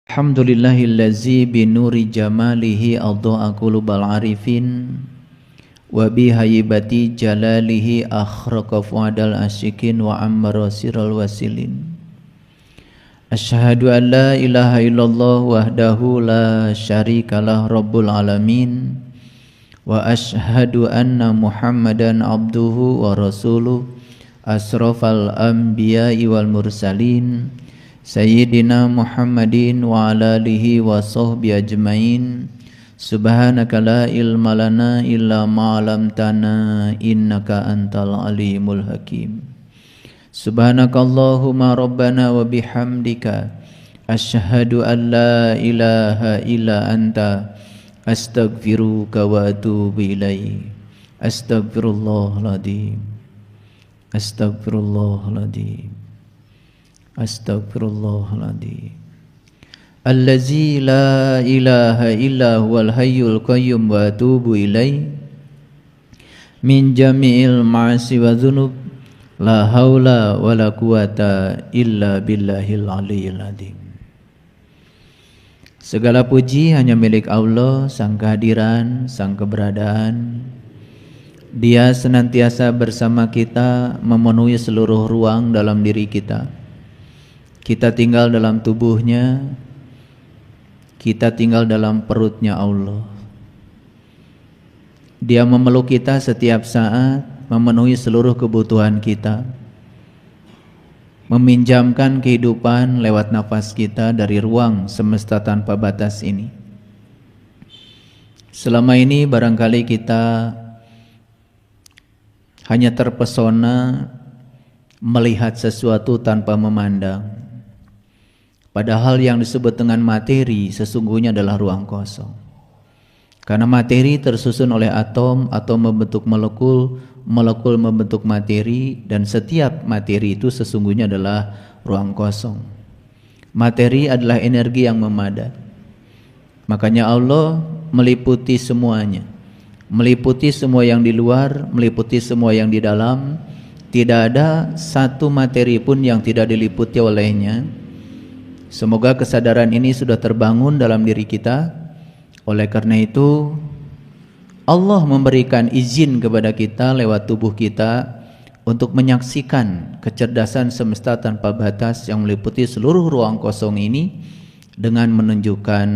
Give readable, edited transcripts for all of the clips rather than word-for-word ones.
Alhamdulillahillazi binuri jamalihi adha'a qulubal arifin wa bihaybati jalalihi akhraqa fuadal asyikin wa ammara siral wasilin. Asyhadu an la ilaha illallah wahdahu la syarikalah rabbul alamin wa asyhadu anna muhammadan abduhu wa rasuluh asrafal anbiya'i wal mursalin Sayyidina Muhammadin wa ala alihi wa sahbihi ajmain. Subhanaka la ilma lana illa ma 'allamtana innaka antal alimul hakim. Subhanaka Allahumma rabbana wa bihamdika asyhadu an la ilaha illa anta astaghfiruka wa atubu ilaik. Astaghfirullahaladzim. Astaghfirullahaladzim. Astaghfirullahaladzim. Allazi la ilaha illa huwal hayyul qayyum wa atubu ilaih min jami'il ma'asi wa dhunub la haula wa la quwata illa billahil aliyyil azim. Segala puji hanya milik Allah, Sang kehadiran, Sang keberadaan. Dia senantiasa bersama kita, memenuhi seluruh ruang dalam diri kita. Kita tinggal dalam tubuhnya, kita tinggal dalam perutnya Allah. Dia memeluk kita setiap saat, memenuhi seluruh kebutuhan kita, meminjamkan kehidupan lewat nafas kita dari ruang semesta tanpa batas ini. Selama ini barangkali kita hanya terpesona melihat sesuatu tanpa memandang. Padahal yang disebut dengan materi sesungguhnya adalah ruang kosong. Karena materi tersusun oleh atom membentuk molekul, molekul membentuk materi, dan setiap materi itu sesungguhnya adalah ruang kosong. Materi adalah energi yang memadat. Makanya Allah meliputi semuanya. Meliputi semua yang di luar, meliputi semua yang di dalam. Tidak ada satu materi pun yang tidak diliputi olehnya. Semoga kesadaran ini sudah terbangun dalam diri kita. Oleh karena itu Allah memberikan izin kepada kita lewat tubuh kita untuk menyaksikan kecerdasan semesta tanpa batas yang meliputi seluruh ruang kosong ini dengan menunjukkan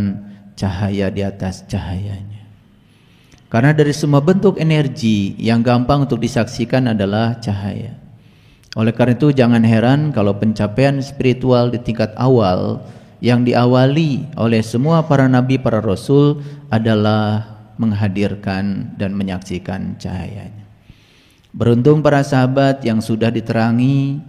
cahaya di atas cahayanya. Karena dari semua bentuk energi yang gampang untuk disaksikan adalah cahaya. Oleh karena itu jangan heran kalau pencapaian spiritual di tingkat awal yang diawali oleh semua para nabi, para rasul adalah menghadirkan dan menyaksikan cahayanya. Beruntung para sahabat yang sudah diterangi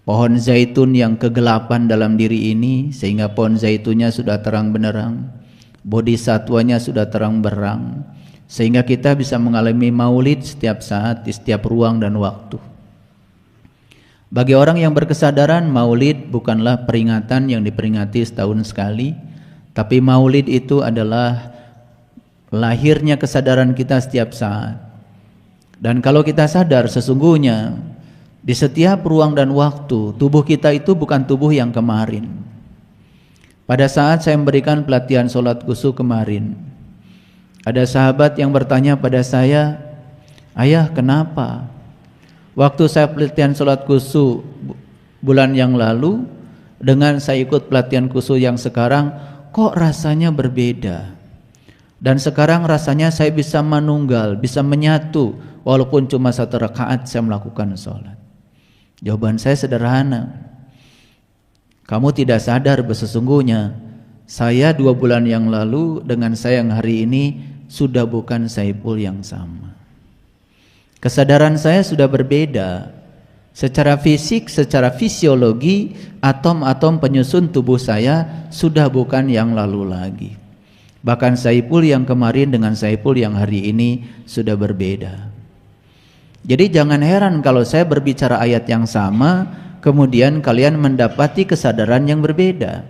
pohon zaitun yang kegelapan dalam diri ini, sehingga pohon zaitunnya sudah terang benderang, bodhisatwanya sudah terang berang, sehingga kita bisa mengalami maulid setiap saat di setiap ruang dan waktu. Bagi orang yang berkesadaran, maulid bukanlah peringatan yang diperingati setahun sekali, tapi maulid itu adalah lahirnya kesadaran kita setiap saat. Dan kalau kita sadar sesungguhnya di setiap ruang dan waktu, tubuh kita itu bukan tubuh yang kemarin. Pada saat saya memberikan pelatihan sholat khusyuk kemarin, ada sahabat yang bertanya pada saya, "Ayah, kenapa? Waktu saya pelatihan sholat khusyuk bulan yang lalu dengan saya ikut pelatihan khusyuk yang sekarang, kok rasanya berbeda? Dan sekarang rasanya saya bisa manunggal, bisa menyatu, walaupun cuma 1 rakaat saya melakukan sholat." Jawaban saya sederhana. Kamu tidak sadar bahwa sesungguhnya saya 2 bulan yang lalu dengan saya yang hari ini sudah bukan Saiful yang sama. Kesadaran saya sudah berbeda. Secara fisik, secara fisiologi, atom-atom penyusun tubuh saya sudah bukan yang lalu lagi. Bahkan Saiful yang kemarin dengan Saiful yang hari ini sudah berbeda. Jadi jangan heran kalau saya berbicara ayat yang sama, kemudian kalian mendapati kesadaran yang berbeda.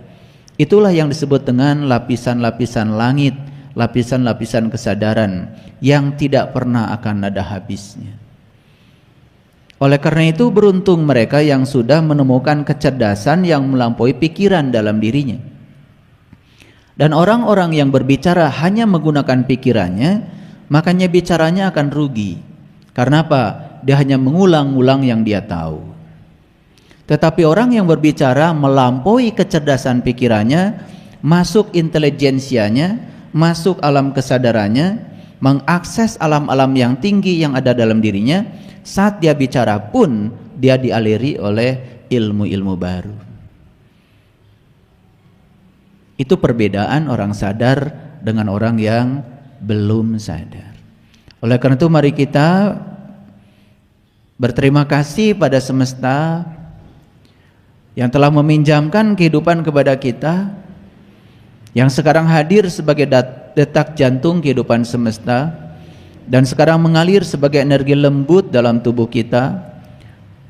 Itulah yang disebut dengan lapisan-lapisan langit, lapisan-lapisan kesadaran yang tidak pernah akan ada habisnya. Oleh karena itu beruntung mereka yang sudah menemukan kecerdasan yang melampaui pikiran dalam dirinya. Dan orang-orang yang berbicara hanya menggunakan pikirannya, makanya bicaranya akan rugi. Karena apa? Dia hanya mengulang-ulang yang dia tahu. Tetapi orang yang berbicara melampaui kecerdasan pikirannya, masuk intelijensianya, masuk alam kesadarannya, mengakses alam-alam yang tinggi yang ada dalam dirinya. Saat dia bicara pun dia dialiri oleh ilmu-ilmu baru. Itu perbedaan orang sadar dengan orang yang belum sadar. Oleh karena itu mari kita berterima kasih pada semesta yang telah meminjamkan kehidupan kepada kita, yang sekarang hadir sebagai detak jantung kehidupan semesta dan sekarang mengalir sebagai energi lembut dalam tubuh kita.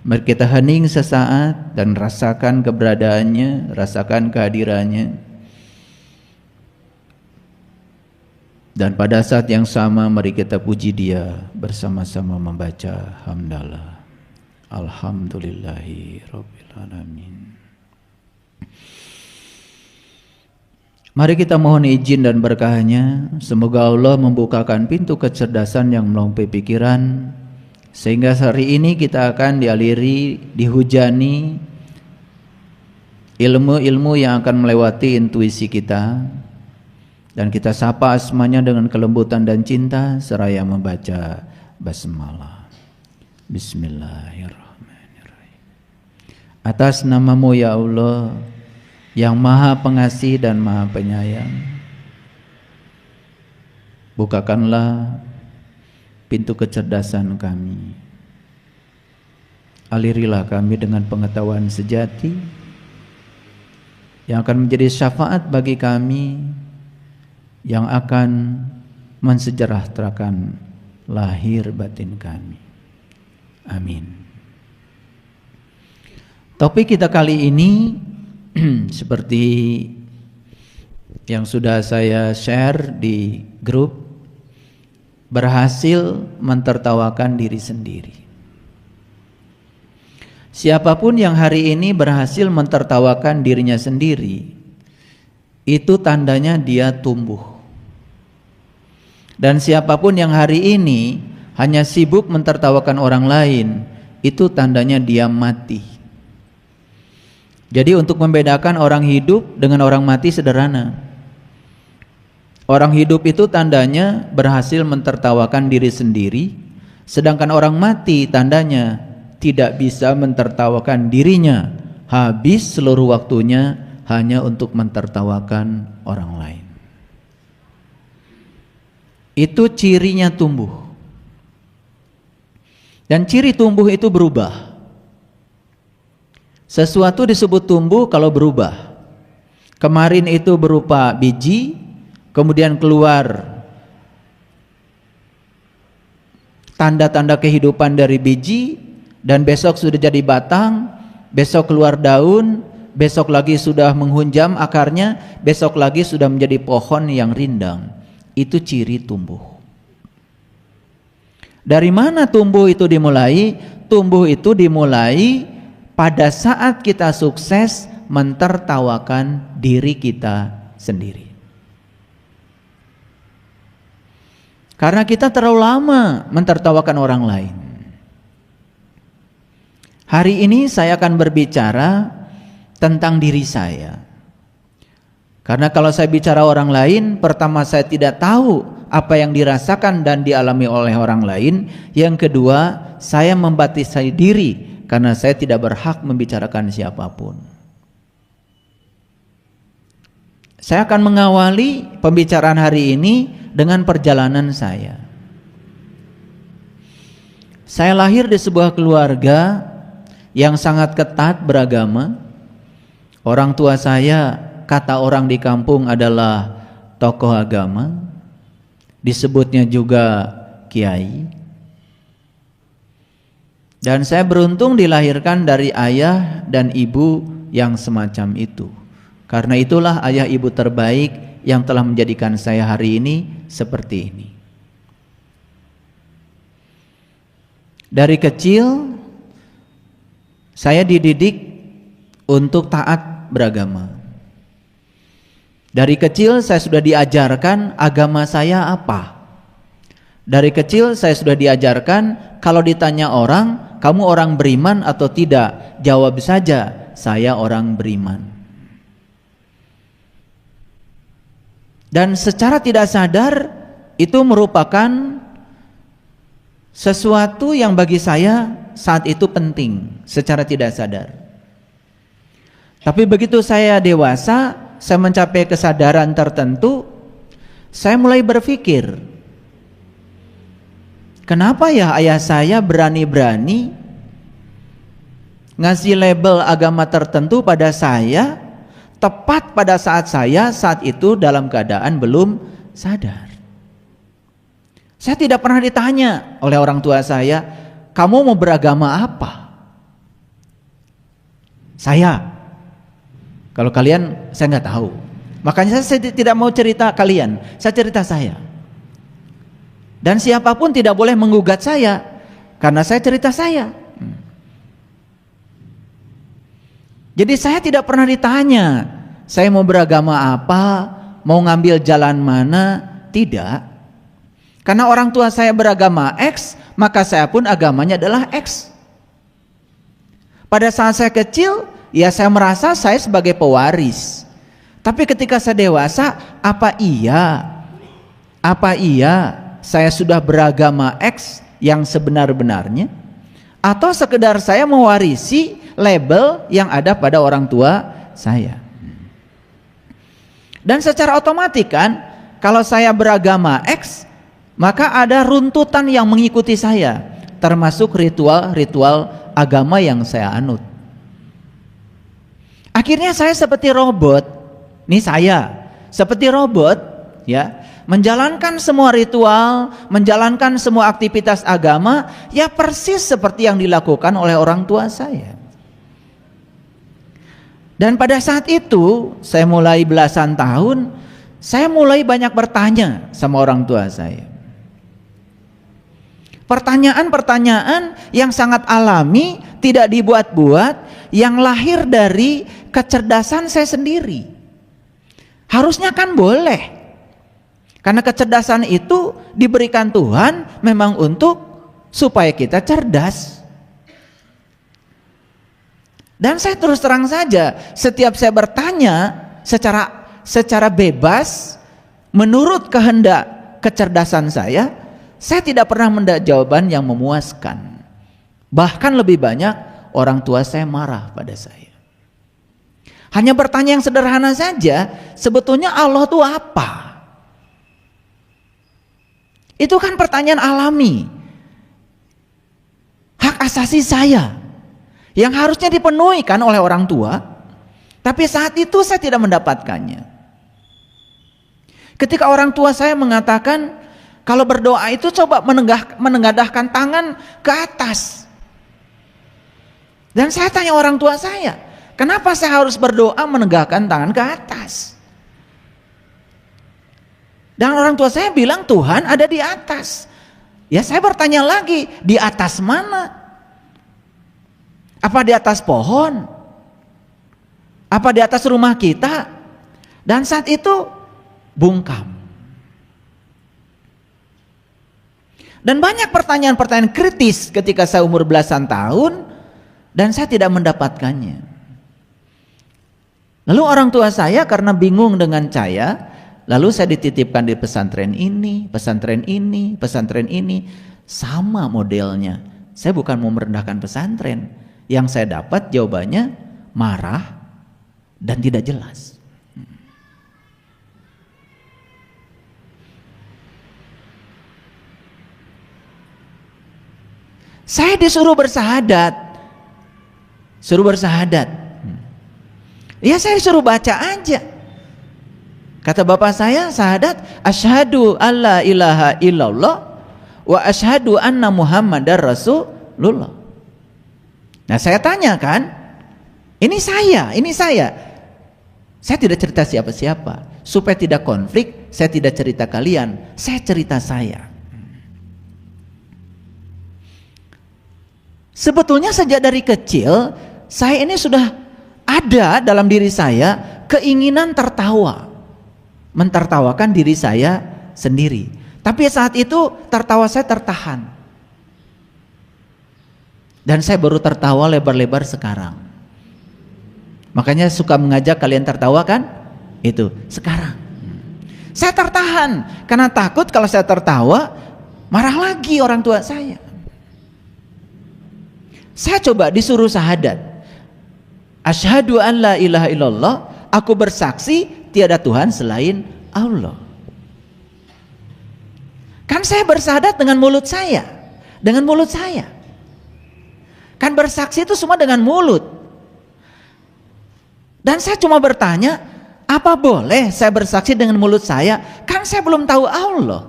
Mari kita hening sesaat dan rasakan keberadaannya, rasakan kehadirannya. Dan pada saat yang sama mari kita puji Dia bersama-sama membaca hamdalah. Alhamdulillahi rabbil alamin. Mari kita mohon izin dan berkahnya, semoga Allah membukakan pintu kecerdasan yang melampaui pikiran, sehingga hari ini kita akan dialiri, dihujani ilmu-ilmu yang akan melewati intuisi kita. Dan kita sapa asmanya dengan kelembutan dan cinta seraya membaca basmalah. Bismillahirrahmanirrahim. Atas namamu ya Allah yang maha pengasih dan maha penyayang, bukakanlah pintu kecerdasan kami. Alirilah kami dengan pengetahuan sejati yang akan menjadi syafaat bagi kami, yang akan mensejahterakan lahir batin kami. Amin. Topik kita kali ini seperti yang sudah saya share di grup, berhasil mentertawakan diri sendiri. Siapapun yang hari ini berhasil mentertawakan dirinya sendiri, itu tandanya dia tumbuh. Dan siapapun yang hari ini hanya sibuk mentertawakan orang lain, itu tandanya dia mati. Jadi untuk membedakan orang hidup dengan orang mati sederhana. Orang hidup itu tandanya berhasil mentertawakan diri sendiri, sedangkan orang mati tandanya tidak bisa mentertawakan dirinya, habis seluruh waktunya hanya untuk mentertawakan orang lain. Itu cirinya tumbuh. Dan ciri tumbuh itu berubah. Sesuatu disebut tumbuh kalau berubah. Kemarin itu berupa biji, kemudian keluar tanda-tanda kehidupan dari biji, dan besok sudah jadi batang, besok keluar daun, besok lagi sudah menghunjam akarnya, besok lagi sudah menjadi pohon yang rindang. Itu ciri tumbuh. Dari mana tumbuh itu dimulai? Tumbuh itu dimulai pada saat kita sukses mentertawakan diri kita sendiri. Karena kita terlalu lama mentertawakan orang lain. Hari ini saya akan berbicara tentang diri saya. Karena kalau saya bicara orang lain, pertama saya tidak tahu apa yang dirasakan dan dialami oleh orang lain. Yang kedua, saya membatasi diri karena saya tidak berhak membicarakan siapapun. Saya akan mengawali pembicaraan hari ini dengan perjalanan saya. Saya lahir di sebuah keluarga yang sangat ketat beragama. Orang tua saya, kata orang di kampung, adalah tokoh agama, disebutnya juga kiai. Dan saya beruntung dilahirkan dari ayah dan ibu yang semacam itu. Karena itulah ayah ibu terbaik yang telah menjadikan saya hari ini seperti ini. Dari kecil saya dididik untuk taat beragama. Dari kecil saya sudah diajarkan agama saya apa. Dari kecil saya sudah diajarkan kalau ditanya orang, kamu orang beriman atau tidak? Jawab saja, saya orang beriman. Dan secara tidak sadar itu merupakan sesuatu yang bagi saya saat itu penting secara tidak sadar. Tapi begitu saya dewasa, saya mencapai kesadaran tertentu, saya mulai berpikir, kenapa ya ayah saya berani-berani ngasih label agama tertentu pada saya tepat pada saat saya saat itu dalam keadaan belum sadar. Saya tidak pernah ditanya oleh orang tua saya, kamu mau beragama apa? Saya, kalau kalian saya nggak tahu. Makanya saya tidak mau cerita kalian, saya cerita saya. Dan siapapun tidak boleh menggugat saya, karena saya cerita saya. Jadi saya tidak pernah ditanya, saya mau beragama apa, mau ngambil jalan mana, tidak. Karena orang tua saya beragama X, maka saya pun agamanya adalah X. Pada saat saya kecil, ya saya merasa saya sebagai pewaris. Tapi ketika saya dewasa, apa iya saya sudah beragama X yang sebenar-benarnya? Atau sekedar saya mewarisi label yang ada pada orang tua saya? Dan secara otomatis kan, kalau saya beragama X, maka ada runtutan yang mengikuti saya, termasuk ritual-ritual agama yang saya anut. Akhirnya saya seperti robot, nih saya seperti robot, ya, menjalankan semua ritual, menjalankan semua aktivitas agama, ya persis seperti yang dilakukan oleh orang tua saya. Dan pada saat itu, saya mulai belasan tahun, saya mulai banyak bertanya sama orang tua saya. Pertanyaan-pertanyaan yang sangat alami, tidak dibuat-buat, yang lahir dari kecerdasan saya sendiri. Harusnya kan boleh, karena kecerdasan itu diberikan Tuhan memang untuk supaya kita cerdas. Dan saya terus terang saja, setiap saya bertanya secara bebas menurut kehendak kecerdasan saya tidak pernah mendapat jawaban yang memuaskan. Bahkan lebih banyak orang tua saya marah pada saya. Hanya bertanya yang sederhana saja, sebetulnya Allah itu apa? Itu kan pertanyaan alami, hak asasi saya yang harusnya dipenuhi kan oleh orang tua. Tapi saat itu saya tidak mendapatkannya. Ketika orang tua saya mengatakan, kalau berdoa itu coba menengadahkan tangan ke atas. Dan saya tanya orang tua saya, kenapa saya harus berdoa menegakkan tangan ke atas? Dan orang tua saya bilang Tuhan ada di atas. Ya saya bertanya lagi, di atas mana? Apa di atas pohon? Apa di atas rumah kita? Dan saat itu bungkam. Dan banyak pertanyaan-pertanyaan kritis ketika saya umur belasan tahun dan saya tidak mendapatkannya. Lalu orang tua saya karena bingung dengan saya, lalu saya dititipkan di pesantren ini, pesantren ini, pesantren ini, sama modelnya. Saya bukan mau merendahkan pesantren, yang saya dapat jawabannya marah dan tidak jelas. Saya disuruh bersahadat, ya saya disuruh baca aja. Kata bapak saya, sahadat asyhadu alla ilaha illallah wa asyhadu anna muhammadar rasulullah. Nah saya tanya kan, ini saya. Saya tidak cerita siapa-siapa, supaya tidak konflik. Saya tidak cerita kalian, saya cerita saya. Sebetulnya sejak dari kecil, saya ini sudah ada dalam diri saya keinginan tertawa. mentertawakan diri saya sendiri. Tapi saat itu tertawa saya tertahan. Dan saya baru tertawa lebar-lebar sekarang. Makanya suka mengajak kalian tertawa kan? Itu sekarang. Saya tertahan karena takut kalau saya tertawa marah lagi orang tua saya. Saya coba disuruh syahadat. Asyhadu an la ilaha illallah, aku bersaksi tiada Tuhan selain Allah. Kan saya bersyahadat dengan mulut saya. Dengan mulut saya. Kan bersaksi itu semua dengan mulut. Dan saya cuma bertanya, apa boleh saya bersaksi dengan mulut saya? Kan saya belum tahu Allah.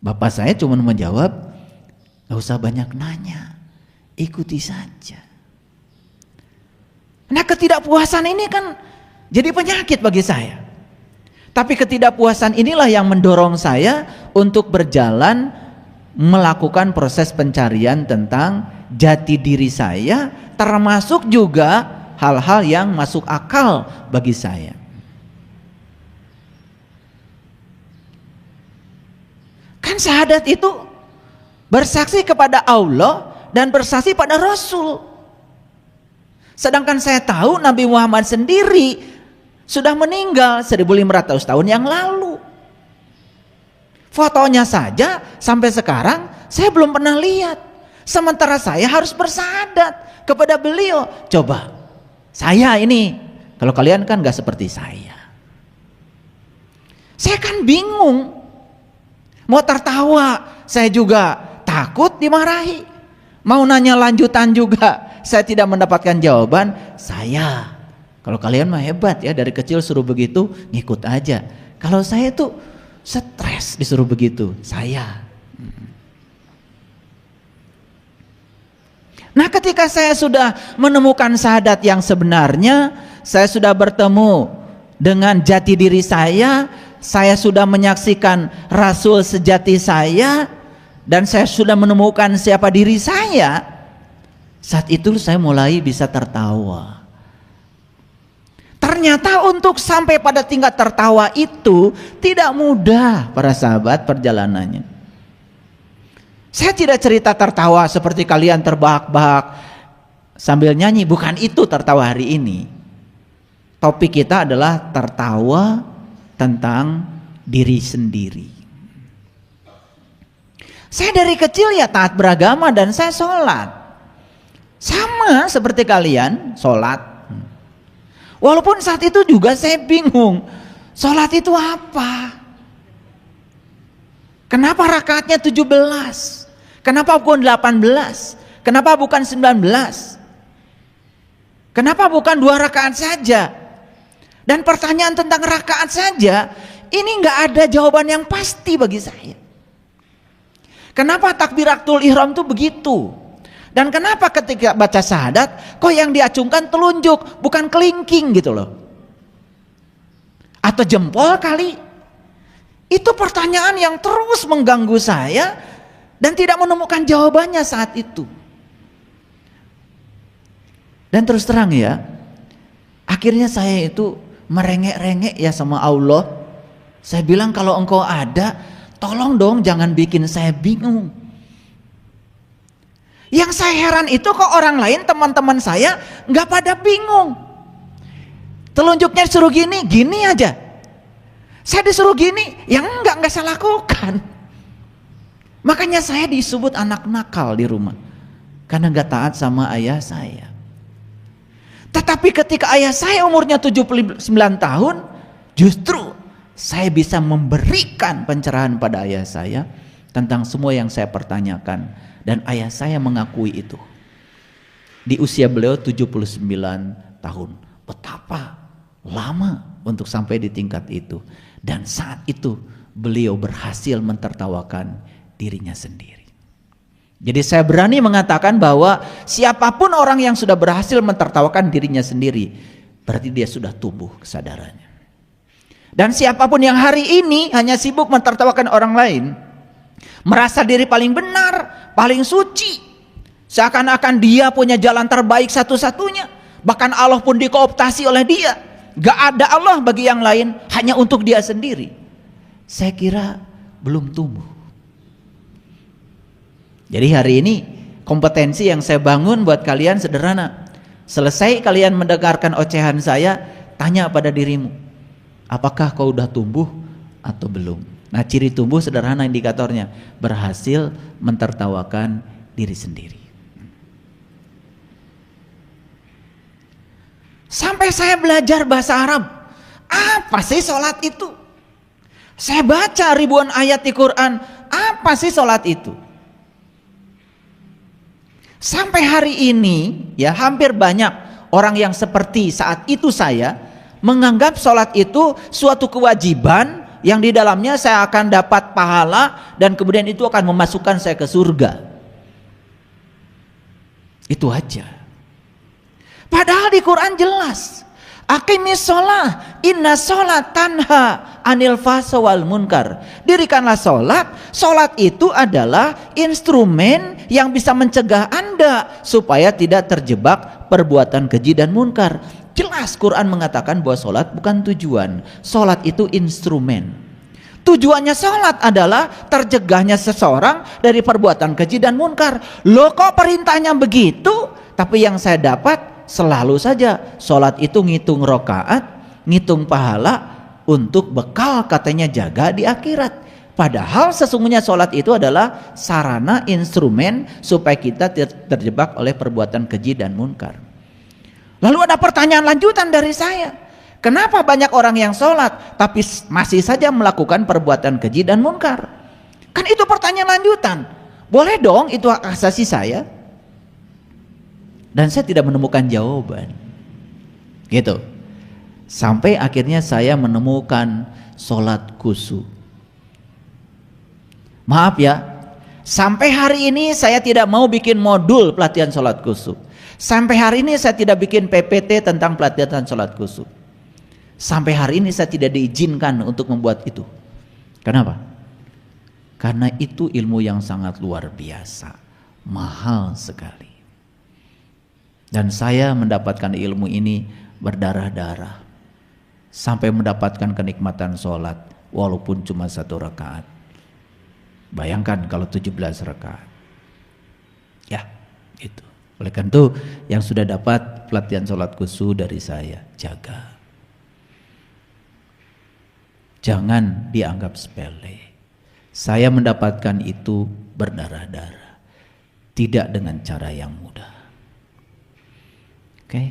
Bapak saya cuma menjawab, gak usah banyak nanya, ikuti saja. Nah, ketidakpuasan ini kan jadi penyakit bagi saya. Tapi ketidakpuasan inilah yang mendorong saya untuk berjalan melakukan proses pencarian tentang jati diri saya, termasuk juga hal-hal yang masuk akal bagi saya. Kan syahadat itu bersaksi kepada Allah dan bersaksi pada Rasul. Sedangkan saya tahu Nabi Muhammad sendiri sudah meninggal 1500 tahun yang lalu. Fotonya saja sampai sekarang saya belum pernah lihat. Sementara saya harus bersyahadat kepada beliau. Coba saya ini, kalau kalian kan gak seperti saya kan bingung. Mau tertawa saya juga takut dimarahi. Mau nanya lanjutan juga saya tidak mendapatkan jawaban. Kalau kalian mah hebat ya, dari kecil suruh begitu ngikut aja. Kalau saya tuh stres disuruh begitu. Nah, ketika saya sudah menemukan syahadat yang sebenarnya, saya sudah bertemu dengan jati diri saya sudah menyaksikan Rasul sejati saya, dan saya sudah menemukan siapa diri saya. Saat itu saya mulai bisa tertawa. Ternyata untuk sampai pada tingkat tertawa itu tidak mudah para sahabat perjalanannya. Saya tidak cerita tertawa seperti kalian terbahak-bahak sambil nyanyi, bukan itu tertawa hari ini. Topik kita adalah tertawa tentang diri sendiri. Saya dari kecil ya taat beragama dan saya sholat. Sama seperti kalian, sholat. Walaupun saat itu juga saya bingung, sholat itu apa? Kenapa rakaatnya 17? Kenapa bukan 18? Kenapa bukan 19? Kenapa bukan 2 rakaat saja? Dan pertanyaan tentang rakaat saja, ini nggak ada jawaban yang pasti bagi saya. Kenapa takbiratul ihram itu begitu? Dan kenapa ketika baca syahadat kok yang diacungkan telunjuk bukan kelingking gitu loh? Atau jempol kali? Itu pertanyaan yang terus mengganggu saya dan tidak menemukan jawabannya saat itu. Dan terus terang ya, akhirnya saya itu merengek-rengek ya sama Allah. Saya bilang, kalau engkau ada, tolong dong jangan bikin saya bingung. Yang saya heran itu kok orang lain, teman-teman saya nggak pada bingung. Telunjuknya disuruh gini, gini aja. Saya disuruh gini, yang nggak saya lakukan. Makanya saya disebut anak nakal di rumah, karena nggak taat sama ayah saya. Tetapi ketika ayah saya umurnya 79 tahun, justru saya bisa memberikan pencerahan pada ayah saya tentang semua yang saya pertanyakan. Dan ayah saya mengakui itu. Di usia beliau 79 tahun. Betapa lama untuk sampai di tingkat itu. Dan saat itu beliau berhasil mentertawakan dirinya sendiri. Jadi saya berani mengatakan bahwa siapapun orang yang sudah berhasil mentertawakan dirinya sendiri, berarti dia sudah tumbuh kesadarannya. Dan siapapun yang hari ini hanya sibuk mentertawakan orang lain, merasa diri paling benar, paling suci, seakan-akan dia punya jalan terbaik satu-satunya, bahkan Allah pun dikooptasi oleh dia, gak ada Allah bagi yang lain, hanya untuk dia sendiri, saya kira belum tumbuh. Jadi hari ini kompetensi yang saya bangun buat kalian sederhana. Selesai kalian mendengarkan ocehan saya, tanya pada dirimu, apakah kau udah tumbuh atau belum? Nah, ciri tumbuh sederhana indikatornya, berhasil mentertawakan diri sendiri. Sampai saya belajar bahasa Arab, apa sih sholat itu? Saya baca ribuan ayat di Quran, apa sih sholat itu? Sampai hari ini ya hampir banyak orang yang seperti saat itu saya menganggap sholat itu suatu kewajiban yang di dalamnya saya akan dapat pahala dan kemudian itu akan memasukkan saya ke surga. Itu aja. Padahal di Quran jelas, aqimis sholah, inna sholat tanha anil fahsya wal munkar. Dirikanlah sholat. Sholat itu adalah instrumen yang bisa mencegah Anda supaya tidak terjebak perbuatan keji dan munkar. Jelas Quran mengatakan bahwa sholat bukan tujuan. Sholat itu instrumen. Tujuannya sholat adalah tercegahnya seseorang dari perbuatan keji dan munkar. Loh, kok perintahnya begitu? Tapi yang saya dapat selalu saja sholat itu ngitung rokaat, ngitung pahala untuk bekal katanya jaga di akhirat. Padahal sesungguhnya sholat itu adalah sarana instrumen supaya kita terjebak oleh perbuatan keji dan munkar. Lalu ada pertanyaan lanjutan dari saya, kenapa banyak orang yang sholat tapi masih saja melakukan perbuatan keji dan munkar? Kan itu pertanyaan lanjutan. Boleh dong itu hak asasi saya. Dan saya tidak menemukan jawaban. Gitu. Sampai akhirnya saya menemukan sholat khusyuk. Maaf ya, sampai hari ini saya tidak mau bikin modul pelatihan sholat khusyuk. Sampai hari ini saya tidak bikin PPT tentang pelatihan sholat khusyuk. Sampai hari ini saya tidak diizinkan untuk membuat itu. Kenapa? Karena itu ilmu yang sangat luar biasa, mahal sekali. Dan saya mendapatkan ilmu ini berdarah-darah sampai mendapatkan kenikmatan sholat walaupun cuma 1 rakaat. Bayangkan kalau 17 rakaat. Ya, itu. Oleh karena itu yang sudah dapat pelatihan sholat khusyuk dari saya, jaga. Jangan dianggap sepele. Saya mendapatkan itu berdarah-darah, tidak dengan cara yang mudah. Oke.